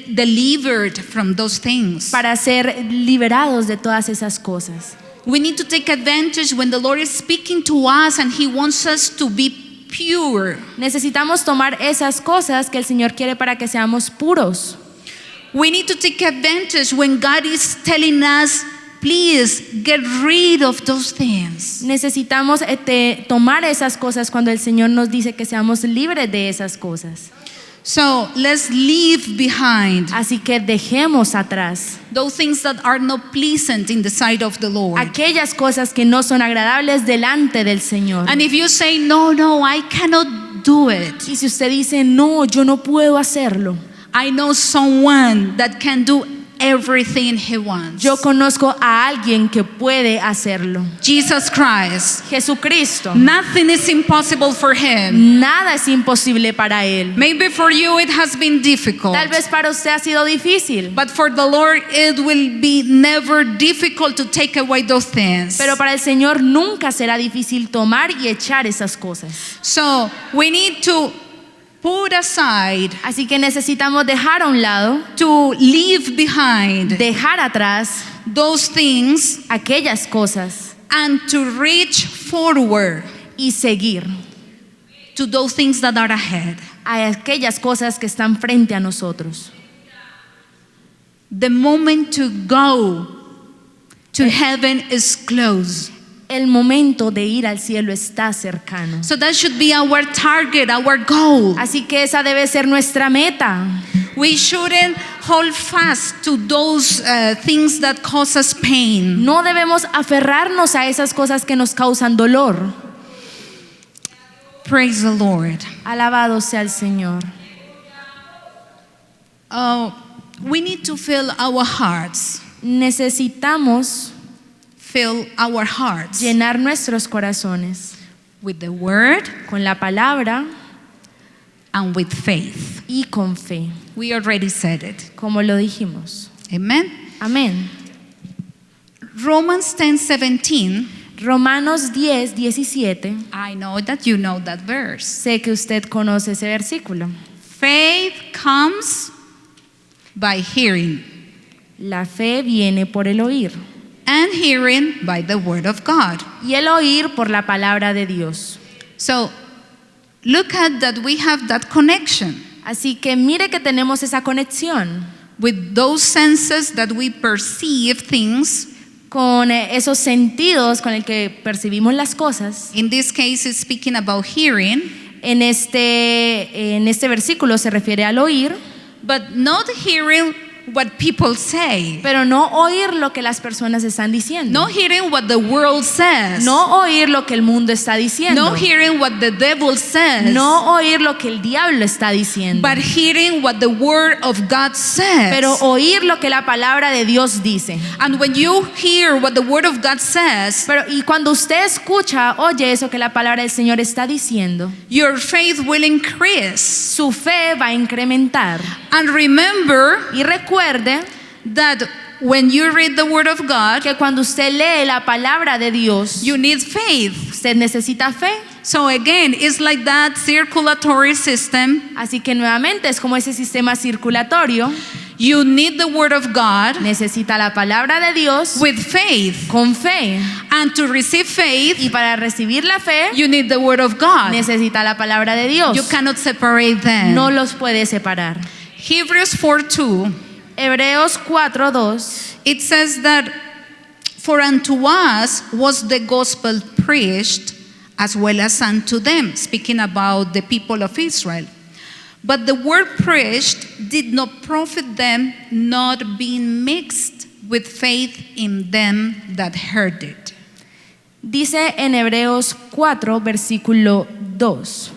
delivered from those things. para ser liberados de todas esas cosas. We need to take advantage when the Lord is speaking to us and He wants us to be pure. Necesitamos tomar esas cosas que el Señor quiere para que seamos puros. We need to take advantage when God is telling us, please get rid of those things. Necesitamos tomar esas cosas cuando el Señor nos dice que seamos libres de esas cosas. So let's leave behind Así que dejemos atrás those things that are not pleasant in the sight of the Lord. aquellas cosas que no son agradables delante del Señor. And if you say, no, I cannot do it, Y si usted dice, no, yo no puedo hacerlo, I know someone that can do everything he wants. yo conozco a alguien que puede hacerlo. Jesus Christ. Jesucristo. Nothing is impossible for him. Nada es imposible para Él. Maybe for you it has been difficult. Tal vez para usted ha sido difícil, But for the Lord, it will be never difficult to take away those things. pero para el Señor nunca será difícil tomar y echar esas cosas. So we need to put aside, Así que necesitamos dejar a un lado, to leave behind dejar atrás those things aquellas cosas and to reach forward y seguir to those things that are ahead. a aquellas cosas que están frente a nosotros. The moment to go to heaven is close. El momento de ir al cielo está cercano. So that should be our target, our goal. Así que esa debe ser nuestra meta. We shouldn't hold fast to those things that cause us pain. No debemos aferrarnos a esas cosas que nos causan dolor. Praise the Lord. Alabado sea el Señor. We need to fill our hearts. Necesitamos Fill our hearts llenar nuestros corazones with the word con la palabra and with faith. y con fe, We already said it. como lo dijimos. Amen. Amén. Romans 10:17. Romanos 10:17. I know that you know that verse. Sé que usted conoce ese versículo. Faith comes by hearing, La fe viene por el oír and hearing by the word of God. y el oír por la palabra de Dios. So look at that we have that connection Así que mire que tenemos esa conexión with those senses that we perceive things. con esos sentidos con el que percibimos las cosas. In this case, it's speaking about hearing, En este versículo se refiere al oír, but not hearing what people say, pero no oír lo que las personas están diciendo. not hearing what the world says, No oír lo que el mundo está diciendo. not hearing what the devil says, No oír lo que el diablo está diciendo. but hearing what the word of God says. Pero oír lo que la palabra de Dios dice. And when you hear what the word of God says, Y cuando usted escucha, oye eso que la palabra del Señor está diciendo, your faith will increase. su fe va a incrementar. And remember Y recuerde that when you read the word of God, que cuando usted lee la palabra de Dios, you need faith. usted necesita fe. So again, it's like that circulatory system. Así que nuevamente es como ese sistema circulatorio. You need the word of God Necesita la palabra de Dios with faith. con fe. And to receive faith, Y para recibir la fe, you need the word of God. necesita la palabra de Dios. You cannot separate them. No los puede separar. Hebrews 4:2, Hebreos 4:2. it says that, for unto us was the gospel preached as well as unto them, speaking about the people of Israel. But the word preached did not profit them, not being mixed with faith in them that heard it. Dice en Hebreos 4, versículo 2.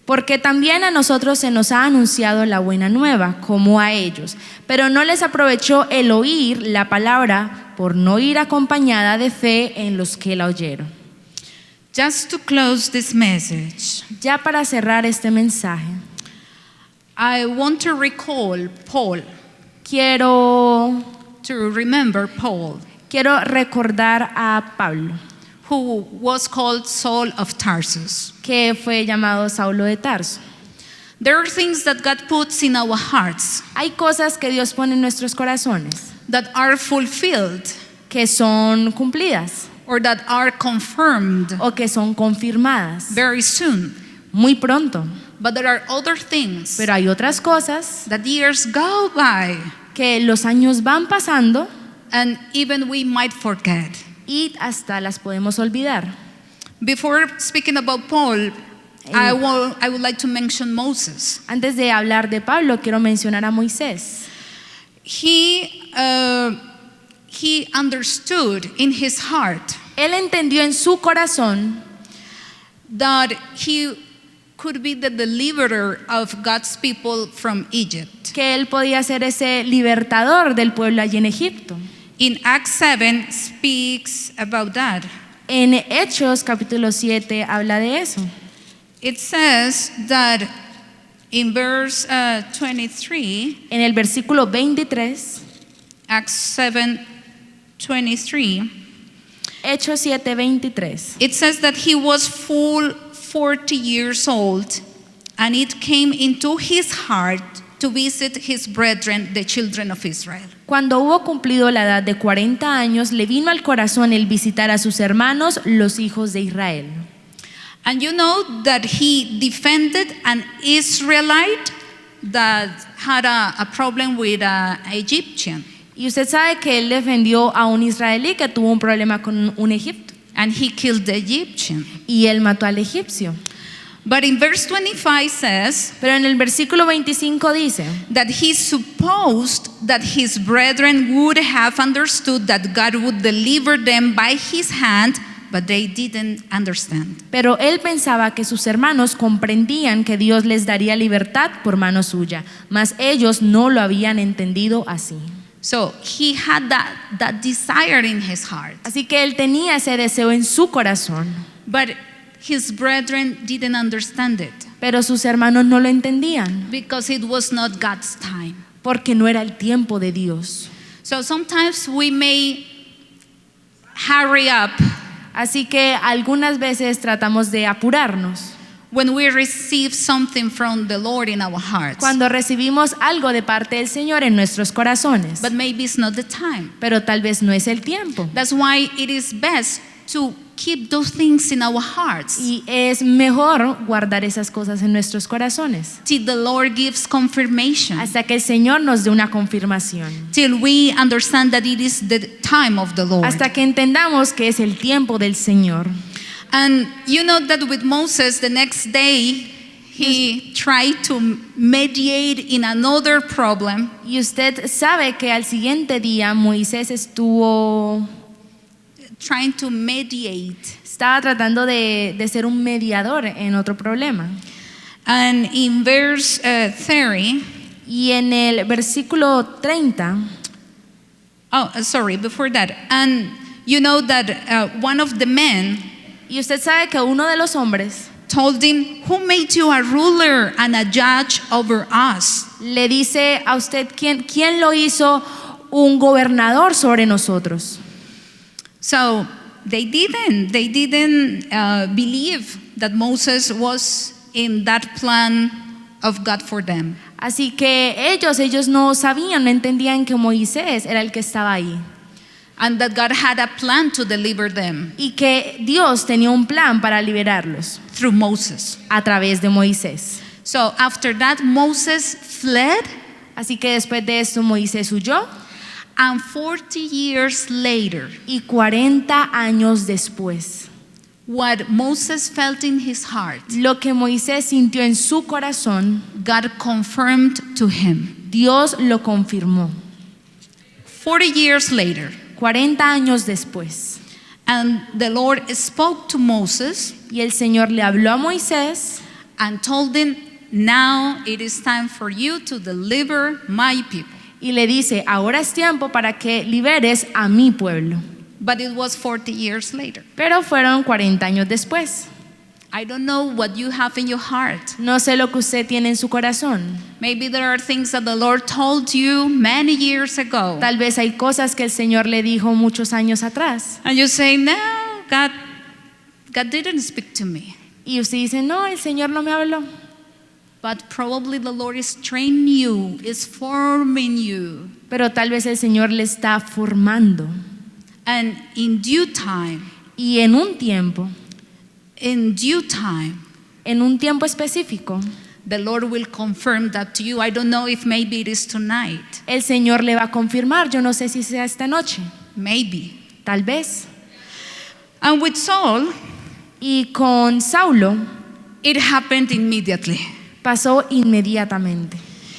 Porque también a nosotros se nos ha anunciado la buena nueva, como a ellos, pero no les aprovechó el oír la palabra por no ir acompañada de fe en los que la oyeron. Just to close this message, Ya para cerrar este mensaje, I want to recall Paul, quiero Paul, recordar a Pablo, who was called Saul of Tarsus. que fue llamado Saulo de Tarso. There are things that God puts in our hearts Hay cosas que Dios pone en nuestros corazones that are fulfilled que son cumplidas or that are confirmed o que son confirmadas very soon. muy pronto. But there are other things Pero hay otras cosas that years go by que los años van pasando and even we might forget. y hasta las podemos olvidar. Before speaking about Paul, I would like to mention Moses. Antes de hablar de Pablo, quiero mencionar a Moisés. He understood in his heart Él entendió en su corazón that he could be the deliverer of God's people from Egypt. que él podía ser ese libertador del pueblo allí en Egipto. In Acts 7 speaks about that. En Hechos capítulo 7 habla de eso. It says that in verse 23, En el versículo 23, Acts 7, 23, Hechos 7, 23. it says that he was full 40 years old, and it came into his heart to visit his brethren, the children of Israel. Cuando hubo cumplido la edad de 40 años, le vino al corazón el visitar a sus hermanos, los hijos de Israel. And you know that he defended an Israelite that had a problem with an Egyptian, Y usted sabe que él defendió a un israelí que tuvo un problema con un egipcio and he killed the Egyptian. y él mató al egipcio. But in verse 25 says Pero en el versículo 25 dice that he supposed that his brethren would have understood that God would deliver them by his hand, but they didn't understand. Pero él pensaba que sus hermanos comprendían que Dios les daría libertad por mano suya, mas ellos no lo habían entendido así. So he had that desire in his heart, Así que él tenía ese deseo en su corazón, but his brethren didn't understand it pero sus hermanos no lo entendían because it was not God's time. porque no era el tiempo de Dios. So sometimes we may hurry up Así que algunas veces tratamos de apurarnos when we receive something from the Lord in our hearts, cuando recibimos algo de parte del Señor en nuestros corazones, but maybe it's not the time. pero tal vez no es el tiempo. That's why it is best to keep those things in our hearts Y es mejor guardar esas cosas en nuestros corazones till the Lord gives confirmation, hasta que el Señor nos dé una confirmación, till we understand that it is the time of the Lord. hasta que entendamos que es el tiempo del Señor. And you know that with Moses, the next day, he tried to mediate in another problem. Y usted sabe que al siguiente día Moisés estaba tratando de ser un mediador en otro problema. And in verse 30, Y en el versículo 30, before that, and you know that one of the men y usted sabe que uno de los hombres told him, "Who made you a ruler and a judge over us?" le dice a usted quién lo hizo un gobernador sobre nosotros. So they didn't believe that Moses was in that plan of God for them. Así que ellos no sabían, no entendían que Moisés era el que estaba ahí And that God had a plan to deliver them y que Dios tenía un plan para liberarlos through Moses. a través de Moisés. So after that, Moses fled, Así que después de esto Moisés huyó and 40 years later, y 40 años después, what Moses felt in his heart, lo que Moisés sintió en su corazón, God confirmed to him. Dios lo confirmó. 40 years later, 40 años después, and the Lord spoke to Moses y el Señor le habló a Moisés and told him, "Now it is time for you to deliver my people." y le dice, ahora es tiempo para que liberes a mi pueblo. But it was 40 years later. Pero fueron 40 años después. I don't know what you have in your heart. No sé lo que usted tiene en su corazón. Maybe there are things that the Lord told you many years ago. Tal vez hay cosas que el Señor le dijo muchos años atrás. And you say, "No, God didn't speak to me." Y usted dice, no, el Señor no me habló. But probably the Lord is training you, is forming you. Pero tal vez el Señor le está formando. And in due time, Y en un tiempo, en un tiempo específico, the Lord will confirm that to you. I don't know if maybe it is tonight. el Señor le va a confirmar. Yo no sé si sea esta noche, Maybe. tal vez. And with Saul, Y con Saulo it happened immediately. pasó inmediatamente.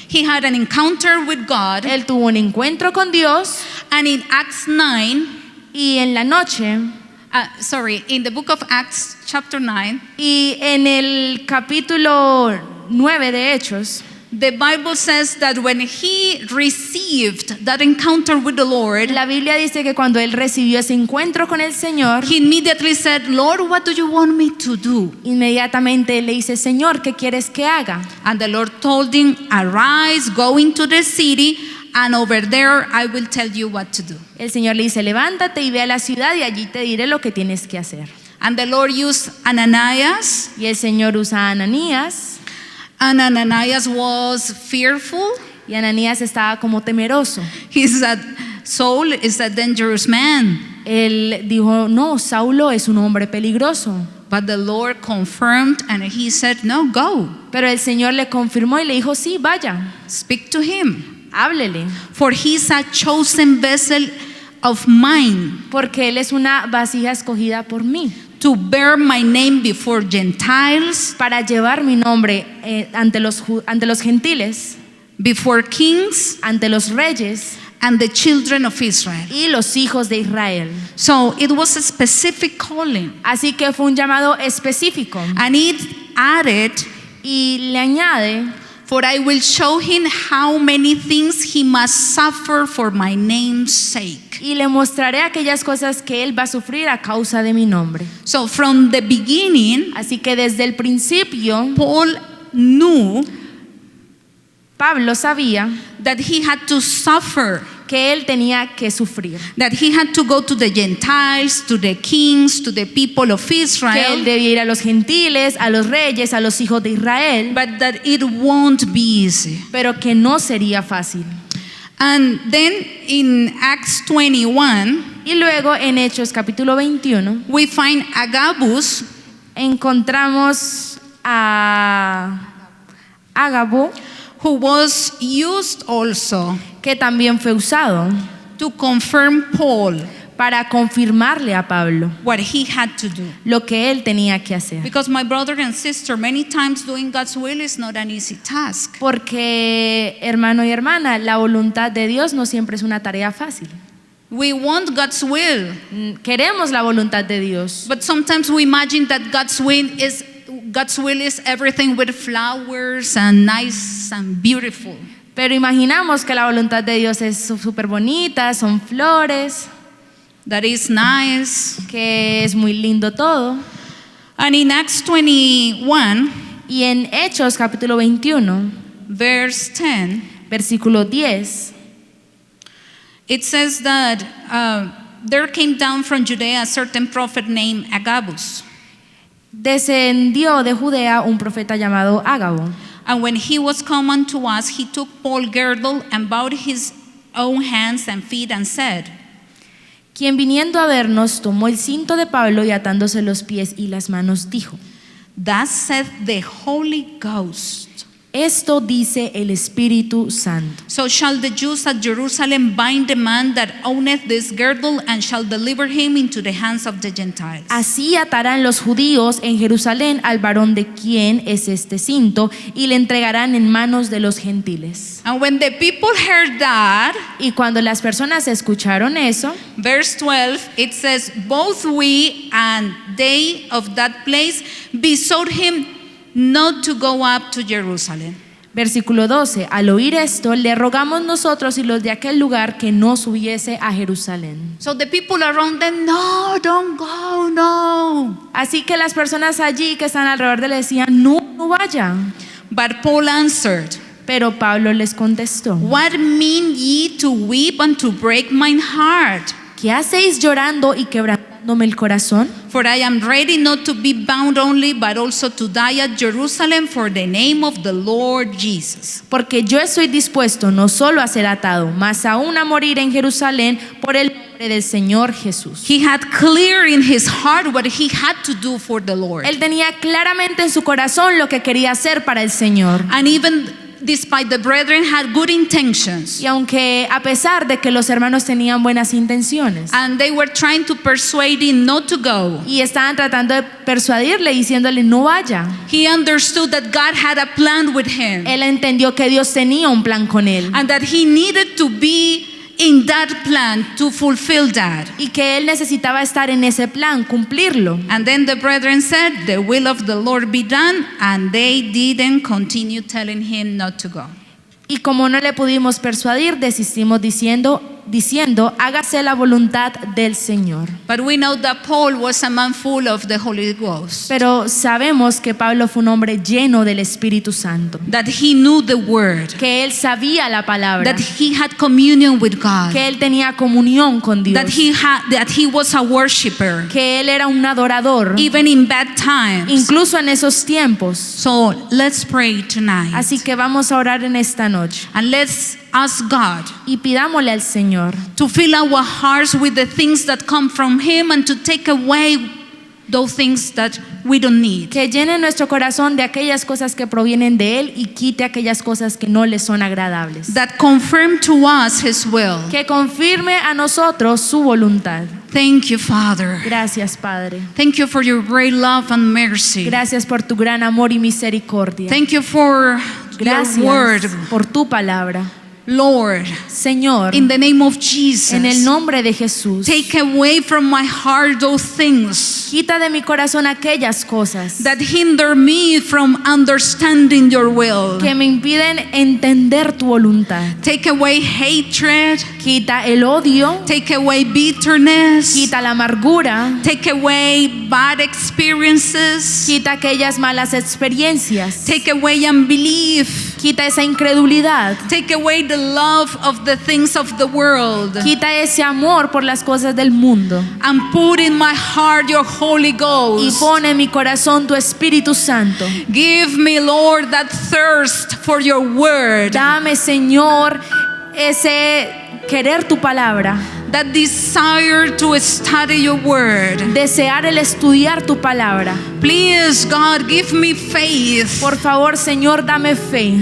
He had an encounter with God, Él tuvo un encuentro con Dios and in Acts 9, y en la noche, in the book of Acts, chapter 9, y en el capítulo 9 de Hechos, the Bible says that when he received that encounter with the Lord, la Biblia dice que cuando él recibió ese encuentro con el Señor, he immediately said, Lord, what do you want me to do? inmediatamente le dice, Señor, ¿qué quieres que haga? And the Lord told him, arise, go into the city, and over there I will tell you what to do. El Señor le dice, levántate y ve a la ciudad y allí te diré lo que tienes que hacer. And the Lord used Ananias, Y el Señor usa a Ananías, and Ananias was fearful. y Ananías estaba como temeroso. He said, Saul is a dangerous man. Él dijo, no, Saulo es un hombre peligroso. But the Lord confirmed, and he said, no, go, Pero el Señor le confirmó y le dijo, sí, vaya, speak to him. háblele, For he's a chosen vessel of mine porque él es una vasija escogida por mí, to bear my name before Gentiles, para llevar mi nombre ante los gentiles, before kings, ante los reyes and the children of Israel. y los hijos de Israel. So it was a specific calling. Así que fue un llamado específico. And it added, Y le añade, for I will show him how many things he must suffer for my name's sake. y le mostraré aquellas cosas que él va a sufrir a causa de mi nombre. So from the beginning, Así que desde el principio, Paul knew Pablo sabía that he had to suffer, que él tenía que sufrir, that he had to go to the Gentiles, to the kings, to the people of que él Israel, debía ir a los gentiles, a los reyes, a los hijos de Israel, but that it won't be easy. pero que no sería fácil. And then in Acts 21, Y luego en Hechos capítulo 21 we find Agabus, encontramos a Ágabo, who was used also que también fue usado to confirm Paul para confirmarle a Pablo what he had to do. lo que él tenía que hacer. Because my brother and sister, many times doing God's will is not an easy task. Porque, hermano y hermana, la voluntad de Dios no siempre es una tarea fácil. We want God's will, Queremos la voluntad de Dios, but sometimes we imagine that God's will is everything with flowers and nice and beautiful. pero imaginamos que la voluntad de Dios es súper bonita, son flores, That is nice. que es muy lindo todo. And in Acts 21, Y en Hechos capítulo 21, verse 10, versículo 10, it says that there came down from Judea a certain prophet named Agabus. descendió de Judea un profeta llamado Ágabo. And when he was come unto us, he took Paul's girdle and bowed his own hands and feet and said, Quien viniendo a vernos tomó el cinto de Pablo y atándose los pies y las manos dijo, Thus saith the Holy Ghost. esto dice el Espíritu Santo. So shall the Jews at Jerusalem bind the man that owneth this girdle and shall deliver him into the hands of the Gentiles. Así atarán los judíos en Jerusalén al varón de quien es este cinto y le entregarán en manos de los gentiles. And when the people heard that, Y cuando las personas escucharon eso, verse 12, it says, Both we and they of that place besought him not to go up to Jerusalem. versículo 12, al oír esto, le rogamos nosotros y los de aquel lugar que no subiese a Jerusalén. So the people around them, no, don't go, no. Así que las personas allí que están alrededor de él decían, no, no vaya. But Paul answered, Pero Pablo les contestó, What mean ye to weep and to break mine heart? ¿qué hacéis llorando y quebrantándome el corazón? For I am ready not to be bound only, but also to die at Jerusalem for the name of the Lord Jesus. Porque yo estoy dispuesto no solo a ser atado, mas aún a morir en Jerusalén por el nombre del Señor Jesús. He had clear in his heart what he had to do for the Lord. Él tenía claramente en su corazón lo que quería hacer para el Señor. And even despite the brethren had good intentions, Y aunque a pesar de que los hermanos tenían buenas intenciones and they were trying to persuade him not to go, y estaban tratando de persuadirle diciéndole no vaya, he understood that God had a plan with him él entendió que Dios tenía un plan con él and that he needed to be in that plan to fulfill that. y que él necesitaba estar en ese plan, cumplirlo. And then the brethren said, "The will of the Lord be done," and they didn't continue telling him not to go. Y como no le pudimos persuadir, desistimos diciendo, hágase la voluntad del Señor. But we know that Paul was a man full of the Holy Ghost, Pero sabemos que Pablo fue un hombre lleno del Espíritu Santo, that he knew the word, que él sabía la palabra, that he had communion with God, que él tenía comunión con Dios, that he was a worshiper, que él era un adorador, even in bad times. incluso en esos tiempos. So let's pray tonight, Así que vamos a orar en esta noche and let's ask God y pidámosle al Señor to fill our hearts with the things that come from him and to take away those things that we don't need. que llene nuestro corazón de aquellas cosas que provienen de Él y quite aquellas cosas que no le son agradables. That confirm to us his will. Que confirme a nosotros su voluntad. Thank you, Father. Gracias, Padre. Thank you for your great love and mercy. Gracias por tu gran amor y misericordia. Thank you for Gracias your word, por tu palabra. Lord. Señor, In the name of Jesus, en el nombre de Jesús, take away from my heart those things quita de mi corazón aquellas cosas that hinder me from understanding your will. que me impiden entender tu voluntad. Take away hatred, Quita el odio, take away bitterness, quita la amargura, take away bad experiences, quita aquellas malas experiencias, take away unbelief, quita esa incredulidad, take away the love of the things of the world, quita ese amor por las cosas del mundo and put in my heart your Holy y Ghost. pone en mi corazón tu Espíritu Santo. Give me, Lord, that thirst for your word, Dame, Señor, ese querer tu palabra, that desire to study your word. desear el estudiar tu palabra. Please, God, give me faith Por favor, Señor, dame fe